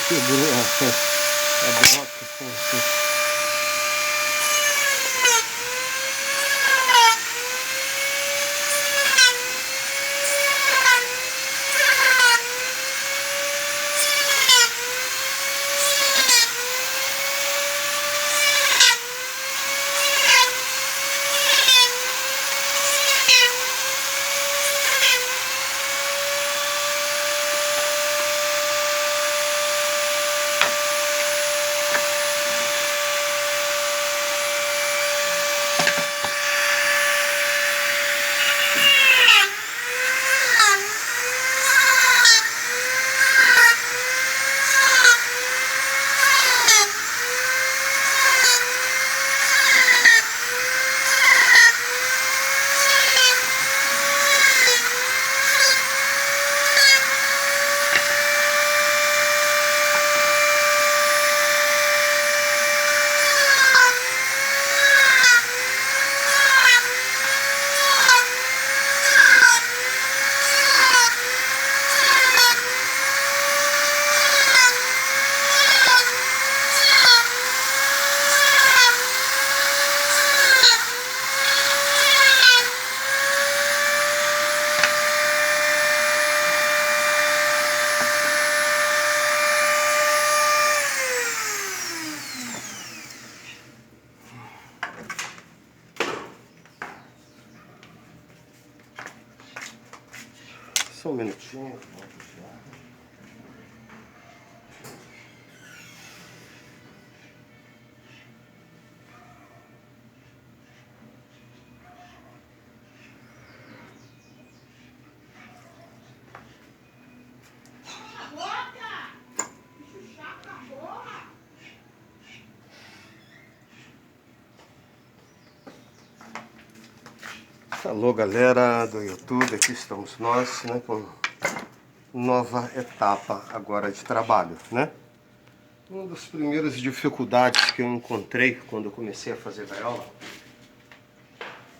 Quebrou a broca. Só um minutinho. Alô, galera do YouTube, aqui estamos nós, né, com nova etapa agora de trabalho, né? Uma das primeiras dificuldades que eu encontrei quando eu comecei a fazer gaiola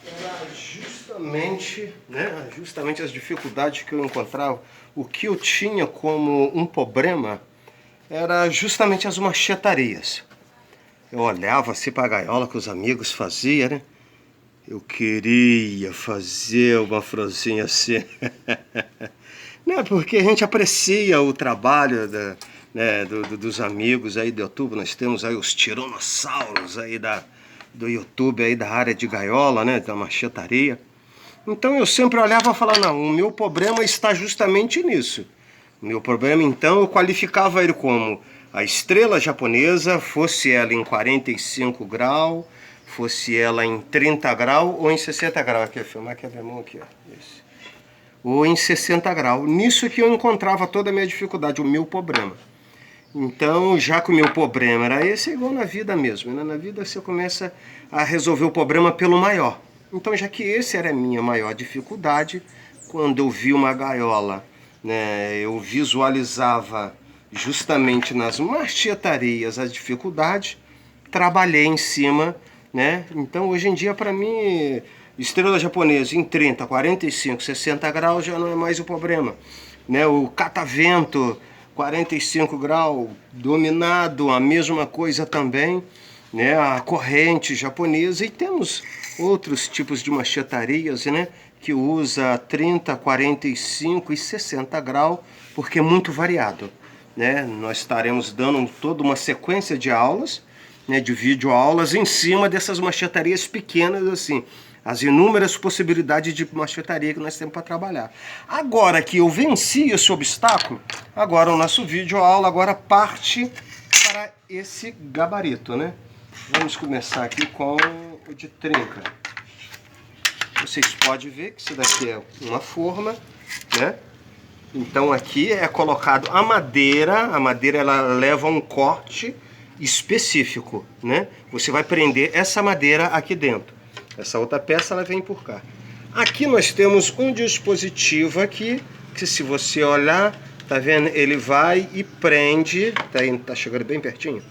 era justamente, né, justamente as dificuldades que eu encontrava. O que eu tinha como um problema era justamente as machetarias. Eu olhava assim para a gaiola que os amigos faziam, né? Eu queria fazer uma franzinha assim. Não, porque a gente aprecia o trabalho né, dos amigos aí do YouTube. Nós temos aí os tiranossauros aí do YouTube, aí da área de gaiola, né, da machetaria. Então eu sempre olhava e falava, não, o meu problema está justamente nisso. O meu problema, então, eu qualificava ele como a estrela japonesa, fosse ela em 45 graus, fosse ela em 30 graus ou em 60 graus. Aqui, filmar aqui a minha mão aqui, ó. Isso. Ou em 60 graus. Nisso que eu encontrava toda a minha dificuldade, o meu problema. Então, já que o meu problema era esse, é igual na vida mesmo, né? Na vida você começa a resolver o problema pelo maior. Então, já que esse era a minha maior dificuldade, quando eu vi uma gaiola, né, eu visualizava justamente nas machetarias a dificuldade, trabalhei em cima, né? Então, hoje em dia, para mim, estrela japonesa em 30, 45, 60 graus já não é mais o problema, né? O catavento 45 graus, dominado, a mesma coisa também, né? A corrente japonesa, e temos outros tipos de machetarias, né? Que usa 30, 45 e 60 graus, porque é muito variado, né? Nós estaremos dando toda uma sequência de aulas, né? De videoaulas em cima dessas machetarias pequenas assim. As inúmeras possibilidades de machetaria que nós temos para trabalhar. Agora que eu venci esse obstáculo, agora o nosso vídeo aula agora parte para esse gabarito, né? Vamos começar aqui com o de trinca. Vocês podem ver que isso daqui é uma forma, né? Então aqui é colocado a madeira ela leva um corte específico, né? Você vai prender essa madeira aqui dentro. Essa outra peça ela vem por cá. Aqui nós temos um dispositivo aqui, que se você olhar, tá vendo? Ele vai e prende, tá chegando bem pertinho.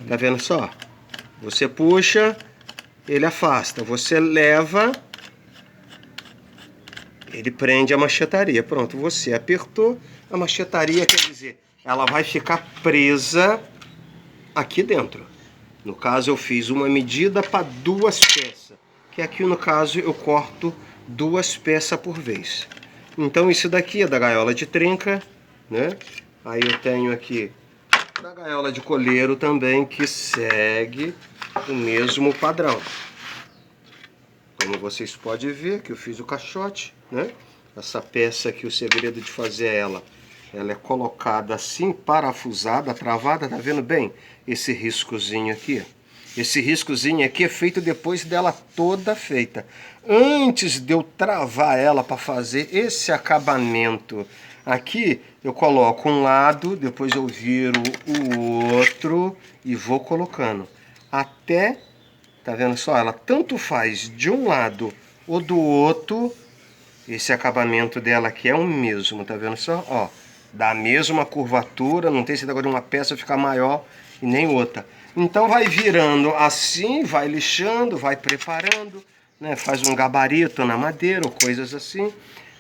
Tá vendo só? Você puxa, ele afasta. Você leva, Ele prende a machetaria. Pronto, você apertou, a machetaria, quer dizer, ela vai ficar presa aqui dentro. No caso, eu fiz uma medida para 2 peças, que aqui no caso eu corto 2 peças por vez. Então isso daqui é da gaiola de trinca, né? Aí eu tenho aqui da gaiola de coleiro também, que segue o mesmo padrão. Como vocês podem ver, que eu fiz o caixote, né? Essa peça aqui, o segredo de fazer ela é colocada assim, parafusada, travada, tá vendo bem? Esse riscozinho aqui. Esse riscozinho aqui é feito depois dela toda feita. Antes de eu travar ela para fazer esse acabamento aqui, eu coloco um lado, depois eu viro o outro e vou colocando. Até, tá vendo só? Ela tanto faz de um lado ou do outro. Esse acabamento dela aqui é o mesmo, tá vendo só? Ó, da mesma curvatura, não tem esse negócio de uma peça ficar maior e nem outra. Então vai virando assim, vai lixando, vai preparando, né? Faz um gabarito na madeira ou coisas assim.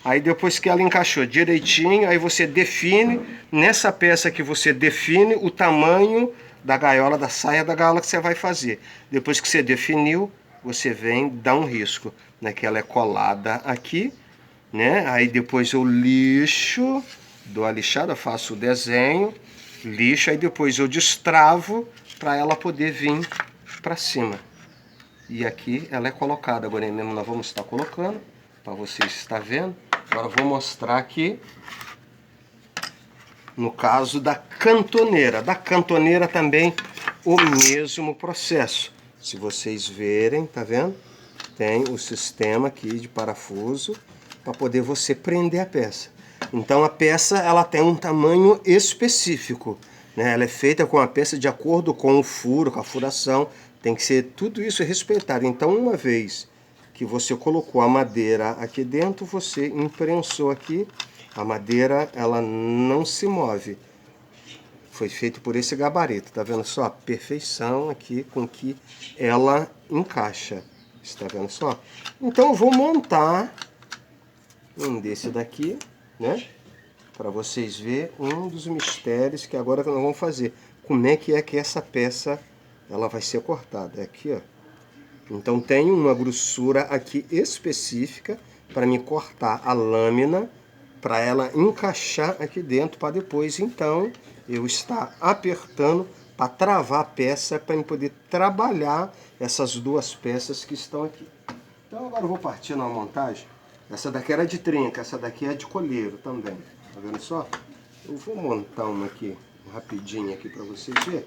Aí depois que ela encaixou direitinho, aí você define, nessa peça que você define o tamanho da gaiola, da saia da gaiola que você vai fazer. Depois que você definiu, você vem dar um risco, né? Que ela é colada aqui, né? Aí depois eu lixo, dou a lixada, faço o desenho, lixo, aí depois eu destravo para ela poder vir para cima. E aqui ela é colocada, agora mesmo nós vamos estar colocando, para vocês estar vendo. Agora eu vou mostrar aqui, no caso da cantoneira. Da cantoneira também o mesmo processo. Se vocês verem, tá vendo? Tem o sistema aqui de parafuso para poder você prender a peça. Então a peça ela tem um tamanho específico, né? Ela é feita com a peça de acordo com o furo, com a furação. Tem que ser tudo isso respeitado. Então uma vez que você colocou a madeira aqui dentro, você imprensou aqui, a madeira ela não se move. Foi feito por esse gabarito, tá vendo só? A perfeição aqui com que ela encaixa. Está vendo só? Então eu vou montar um desse daqui, né? Para vocês verem um dos mistérios que agora nós vamos fazer. Como é que essa peça ela vai ser cortada? É aqui, ó. Então tem uma grossura aqui específica para me cortar a lâmina, para ela encaixar aqui dentro, para depois então eu estar apertando para travar a peça, para eu poder trabalhar essas 2 peças que estão aqui. Então agora eu vou partir na montagem. Essa daqui era de trinca, essa daqui é de colheiro também. Tá vendo só? Eu vou montar uma aqui, rapidinho aqui para vocês verem.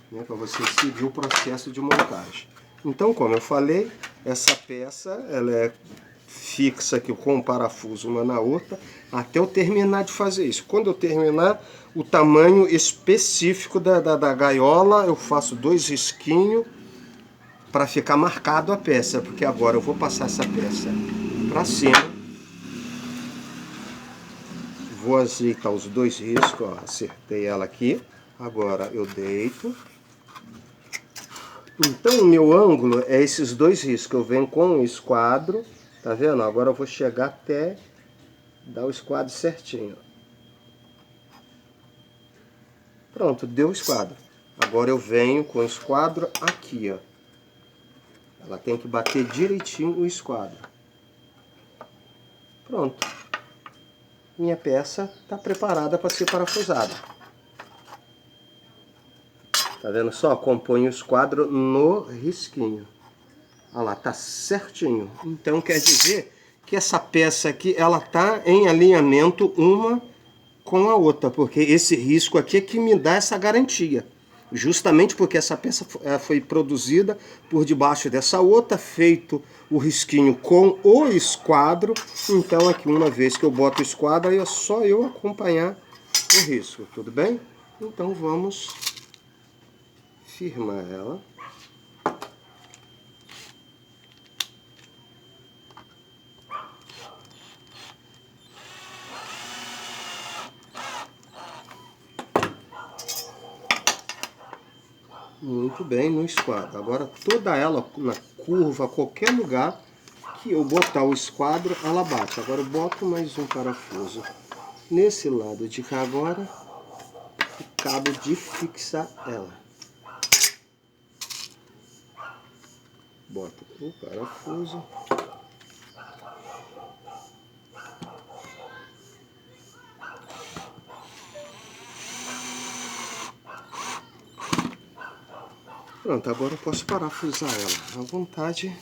Né, para vocês seguir o processo de montagem. Então, como eu falei, essa peça ela é fixa aqui com um parafuso uma na outra, até eu terminar de fazer isso. Quando eu terminar, o tamanho específico da gaiola, eu faço 2 risquinhos para ficar marcado a peça, porque agora eu vou passar essa peça para cima. Vou ajeitar os 2 riscos, ó, acertei ela aqui. Agora eu deito. Então o meu ângulo é esses 2 riscos. Eu venho com o esquadro, tá vendo? Agora eu vou chegar até dar o esquadro certinho. Pronto, deu o esquadro. Agora eu venho com o esquadro aqui, ó. Ela tem que bater direitinho o esquadro. Pronto. Minha peça está preparada para ser parafusada. Tá vendo só? Compõe o esquadro no risquinho. Olha lá, tá certinho. Então quer dizer que essa peça aqui, ela tá em alinhamento uma com a outra, porque esse risco aqui é que me dá essa garantia. Justamente porque essa peça foi produzida por debaixo dessa outra, feito o risquinho com o esquadro. Então aqui, uma vez que eu boto o esquadro, aí é só eu acompanhar o risco, tudo bem? Então vamos firmar ela. Muito bem, no esquadro. Agora toda ela na curva, qualquer lugar que eu botar o esquadro, ela bate. Agora eu boto mais um parafuso nesse lado de cá agora, o cabo de fixar ela. Bota o parafuso. Pronto, agora eu posso parafusar ela à vontade,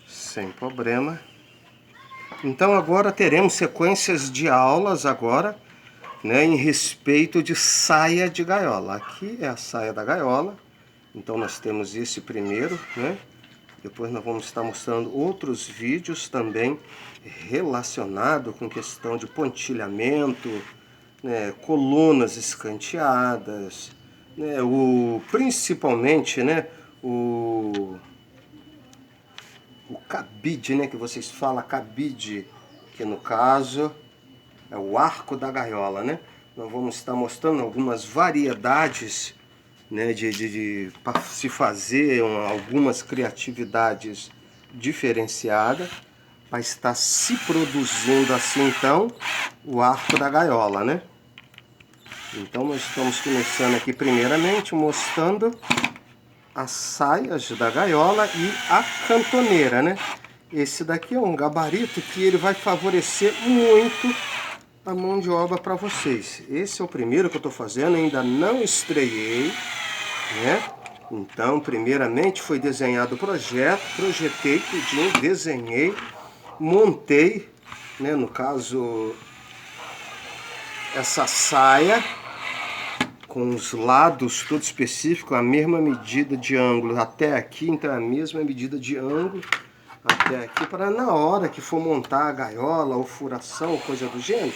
sem problema. Então agora teremos sequências de aulas agora, né, em respeito de saia de gaiola. Aqui é a saia da gaiola, então nós temos esse primeiro, né? Depois nós vamos estar mostrando outros vídeos também relacionados com questão de pontilhamento, né, colunas escanteadas, né, principalmente, né, o cabide, né, que vocês falam, cabide, que no caso é o arco da gaiola, né? Nós vamos estar mostrando algumas variedades, né, para se fazer algumas criatividades diferenciadas, para estar se produzindo assim então o arco da gaiola, né? Então nós estamos começando aqui primeiramente mostrando as saias da gaiola e a cantoneira, né? Esse daqui é um gabarito que ele vai favorecer muito a mão de obra para vocês. Esse é o primeiro que eu estou fazendo, ainda não estreiei, né? Então, primeiramente foi desenhado o projeto, projetei tudinho, desenhei, montei, né? No caso, essa saia com os lados tudo específico, a mesma medida de ângulo até aqui, então a mesma medida de ângulo até aqui, para na hora que for montar a gaiola ou furação ou coisa do gênero,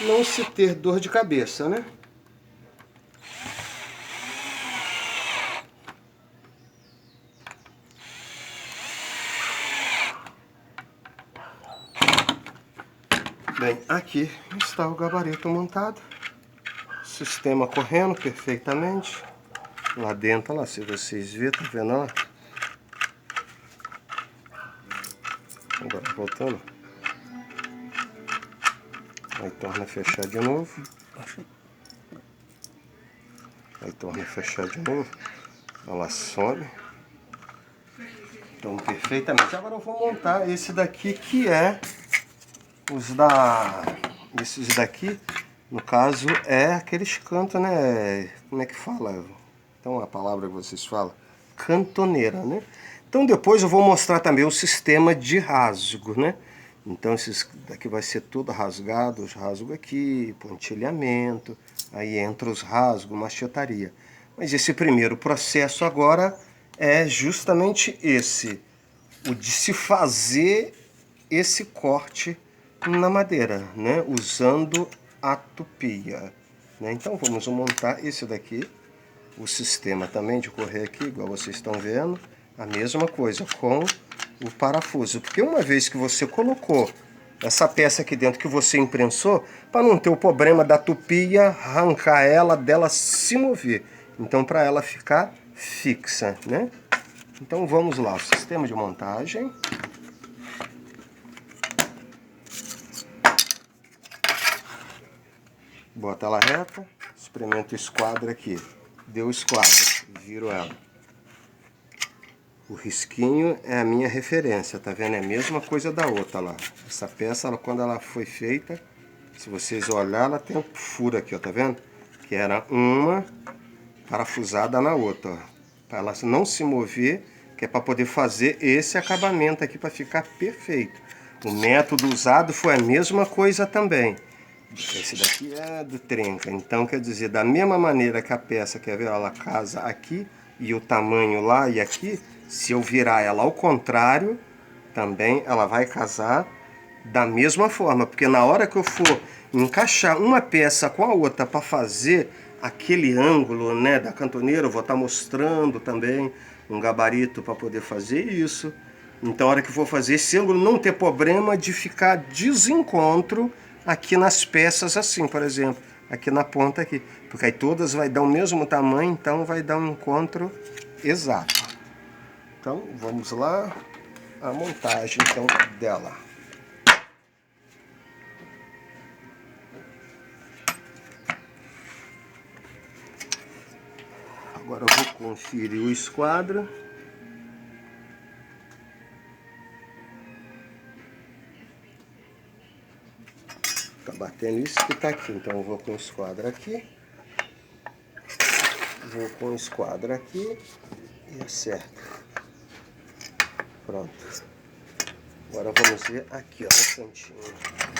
não se ter dor de cabeça, né? Bem, aqui está o gabarito montado, sistema correndo perfeitamente, lá dentro, lá, se vocês verem, tá vendo, ó? Agora voltando, aí torna a fechar de novo, aí torna a fechar de novo, ela some, então perfeitamente. Agora eu vou montar esse daqui que é esses daqui, no caso, é aqueles cantos, né? Como é que fala? Então a palavra que vocês falam, cantoneira, né? Então depois eu vou mostrar também o sistema de rasgo, né? Então esses daqui vai ser tudo rasgado, os rasgos aqui, pontilhamento, aí entra os rasgos, machetaria. Mas esse primeiro processo agora é justamente esse, o de se fazer esse corte na madeira, né? Usando a tupia, né? Então vamos montar esse daqui, o sistema também de correr aqui, igual vocês estão vendo, a mesma coisa com o parafuso, porque uma vez que você colocou essa peça aqui dentro que você imprensou, para não ter o problema da tupia arrancar ela, dela se mover, então para ela ficar fixa, né? Então vamos lá, o sistema de montagem. Bota ela reta, experimenta o esquadro aqui. Deu o esquadro, viro ela. O risquinho é a minha referência, tá vendo? É a mesma coisa da outra lá. Essa peça, ela, quando ela foi feita, se vocês olharem, ela tem um furo aqui, ó, tá vendo? Que era uma parafusada na outra, ó. Para ela não se mover, que é para poder fazer esse acabamento aqui para ficar perfeito. O método usado foi a mesma coisa também. Esse daqui é do Trenca, então quer dizer, da mesma maneira que a peça, quer ver, ela casa aqui e o tamanho lá e aqui, se eu virar ela ao contrário, também ela vai casar da mesma forma, porque na hora que eu for encaixar uma peça com a outra para fazer aquele ângulo, né, da cantoneira, eu vou estar mostrando também um gabarito para poder fazer isso. Então, na hora que eu for fazer esse ângulo, não ter problema de ficar desencontro aqui nas peças assim, por exemplo, aqui na ponta aqui, porque aí todas vai dar o mesmo tamanho, então vai dar um encontro exato. Então, vamos lá. a montagem então dela. Agora eu vou conferir o esquadro. Tá batendo isso que tá aqui, então eu vou com o esquadro aqui. Vou com o esquadro aqui e acerto. Pronto. Agora vamos ver aqui, ó, no cantinho.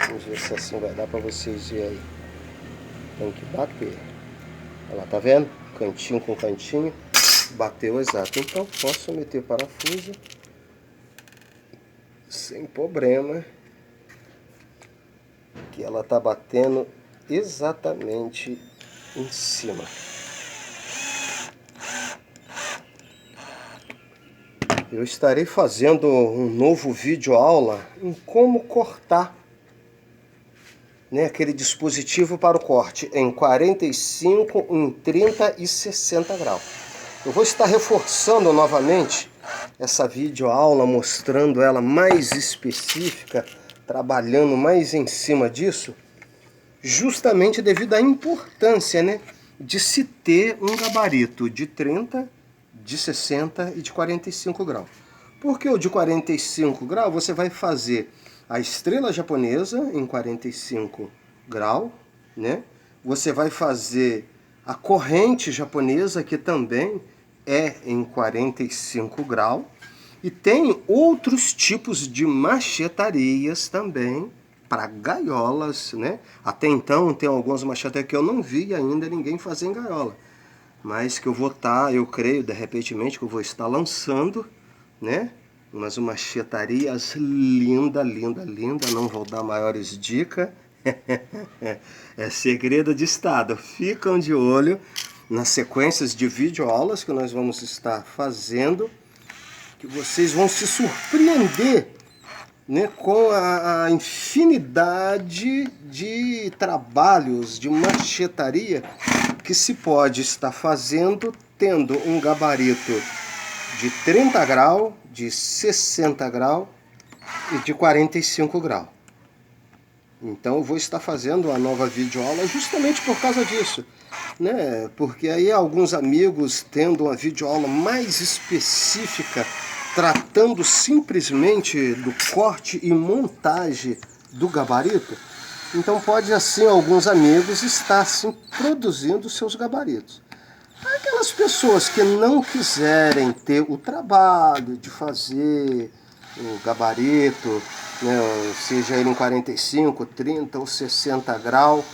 Vamos ver se assim vai dar pra vocês verem aí. Tem que bater. Olha lá, tá vendo? Cantinho com cantinho. Bateu exato. Então posso meter parafuso sem problema. Que ela tá batendo exatamente em cima. Eu estarei fazendo um novo vídeo aula em como cortar, né, aquele dispositivo para o corte em 45, em 30 e 60 graus. Eu vou estar reforçando novamente essa videoaula, mostrando ela mais específica, trabalhando mais em cima disso, justamente devido à importância, né, de se ter um gabarito de 30, de 60 e de 45 graus. Porque o de 45 graus você vai fazer a estrela japonesa em 45 graus, né? Você vai fazer a corrente japonesa, que também é em 45 graus. E tem outros tipos de machetarias também para gaiolas, né? Até então tem algumas machetarias que eu não vi ainda ninguém fazer em gaiola. Mas que eu vou estar, eu creio, de repentemente, que eu vou estar lançando, né? Umas machetarias linda, linda, linda. Não vou dar maiores dicas. É segredo de estado. Ficam de olho nas sequências de videoaulas que nós vamos estar fazendo, que vocês vão se surpreender, né, com a infinidade de trabalhos de machetaria que se pode estar fazendo tendo um gabarito de 30 graus, de 60 graus e de 45 graus. Então eu vou estar fazendo uma nova videoaula justamente por causa disso, né? Porque aí alguns amigos tendo uma videoaula mais específica, tratando simplesmente do corte e montagem do gabarito, então pode assim alguns amigos estar assim produzindo seus gabaritos. Aquelas pessoas que não quiserem ter o trabalho de fazer o gabarito, né, seja ele em 45, 30 ou 60 graus,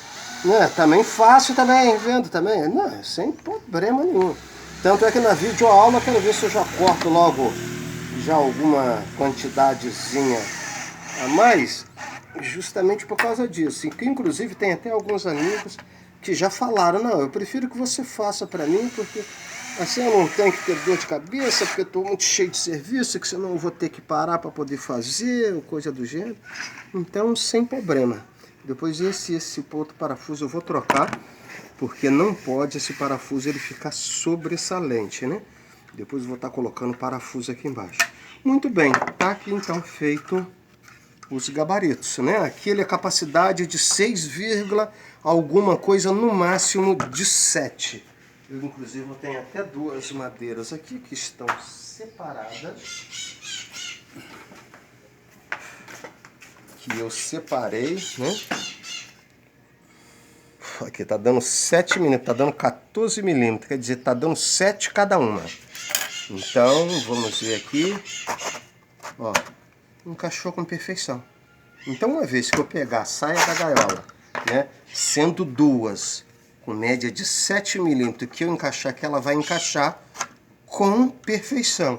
né, também fácil também, vendo também, não, sem problema nenhum. Tanto é que na videoaula, quero ver se eu já corto logo já alguma quantidadezinha a mais, justamente por causa disso. E que inclusive tem até alguns amigos que já falaram, não, eu prefiro que você faça para mim, porque assim eu não tenho que ter dor de cabeça, porque eu estou muito cheio de serviço, que senão eu vou ter que parar para poder fazer, coisa do gênero. Então, sem problema. Depois esse outro parafuso eu vou trocar, porque não pode esse parafuso ele ficar sobressalente, né? Depois eu vou estar colocando parafuso aqui embaixo. Muito bem, tá aqui então feito os gabaritos, né? Aqui ele é capacidade de 6, alguma coisa, no máximo de 7. Eu inclusive tenho até duas madeiras aqui que estão separadas. Que eu separei, né? Aqui tá dando 7 milímetros, tá dando 14 milímetros, quer dizer, tá dando 7 cada uma. Então, vamos ver aqui. Ó, encaixou com perfeição. Então, uma vez que eu pegar a saia da gaiola, né, sendo duas, com média de 7 milímetros, que eu encaixar, que ela vai encaixar com perfeição.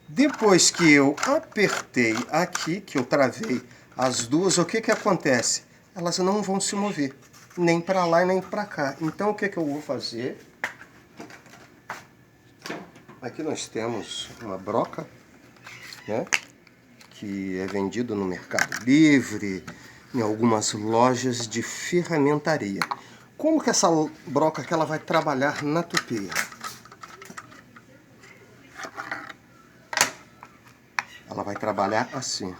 Depois que eu apertei aqui, que eu travei as duas, o que que acontece? Elas não vão se mover, nem para lá e nem para cá. Então, o que que eu vou fazer? Aqui nós temos uma broca, né, que é vendido no Mercado Livre, em algumas lojas de ferramentaria. Como que essa broca que ela vai trabalhar na tupia? ela vai trabalhar assim.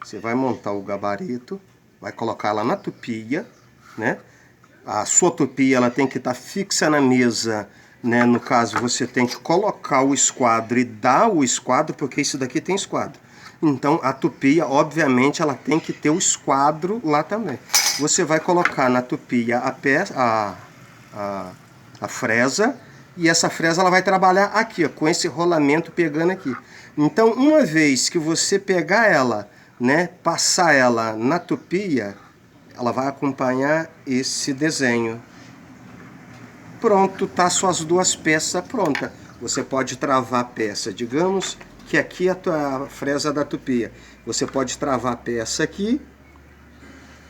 Você vai montar o gabarito, vai colocar ela na tupia, né? A sua tupia ela tem que estar fixa na mesa, né? No caso, você tem que colocar o esquadro e dar o esquadro, porque isso daqui tem esquadro. Então, a tupia, obviamente, ela tem que ter o esquadro lá também. Você vai colocar na tupia a fresa, e essa fresa ela vai trabalhar aqui, ó, com esse rolamento pegando aqui. Então, uma vez que você pegar ela, né, passar ela na tupia, ela vai acompanhar esse desenho. Pronto, tá suas duas peças prontas. Você pode travar a peça, digamos que aqui é a fresa da tupia. Você pode travar a peça aqui,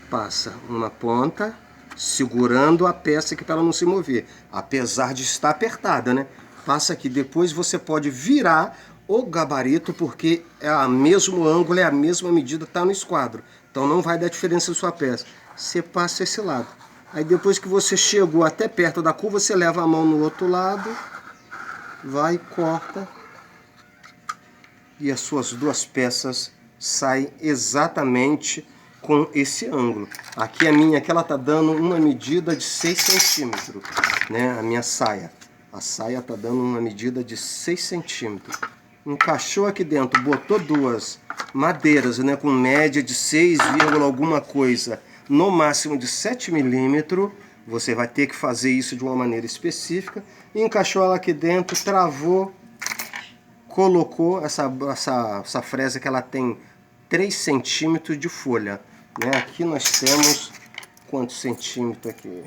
passa uma ponta, segurando a peça aqui para ela não se mover, apesar de estar apertada, né? Passa aqui, depois você pode virar o gabarito, porque é o mesmo ângulo, é a mesma medida, tá no esquadro. Então não vai dar diferença na sua peça. Você passa esse lado. Aí depois que você chegou até perto da curva, você leva a mão no outro lado, vai, corta, e as suas duas peças saem exatamente com esse ângulo. Aqui a minha, aqui ela tá dando uma medida de 6 centímetros, né? A minha saia. A saia tá dando uma medida de 6 centímetros. Encaixou aqui dentro, botou duas madeiras, né? Com média de 6, alguma coisa, no máximo de 7 milímetros. Você vai ter que fazer isso de uma maneira específica. Encaixou ela aqui dentro, travou, colocou essa fresa que ela tem 3 centímetros de folha, né? Aqui nós temos quantos centímetros aqui?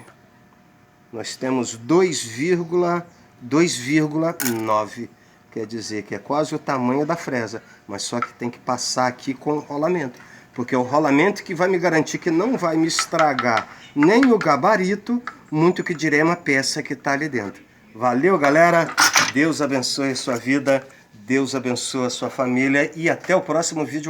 Nós temos 2,9, quer dizer que é quase o tamanho da fresa, mas só que tem que passar aqui com rolamento, porque é o rolamento que vai me garantir que não vai me estragar nem o gabarito, muito que diremos a peça que está ali dentro. Valeu, galera! Deus abençoe a sua vida, Deus abençoe a sua família e até o próximo vídeo.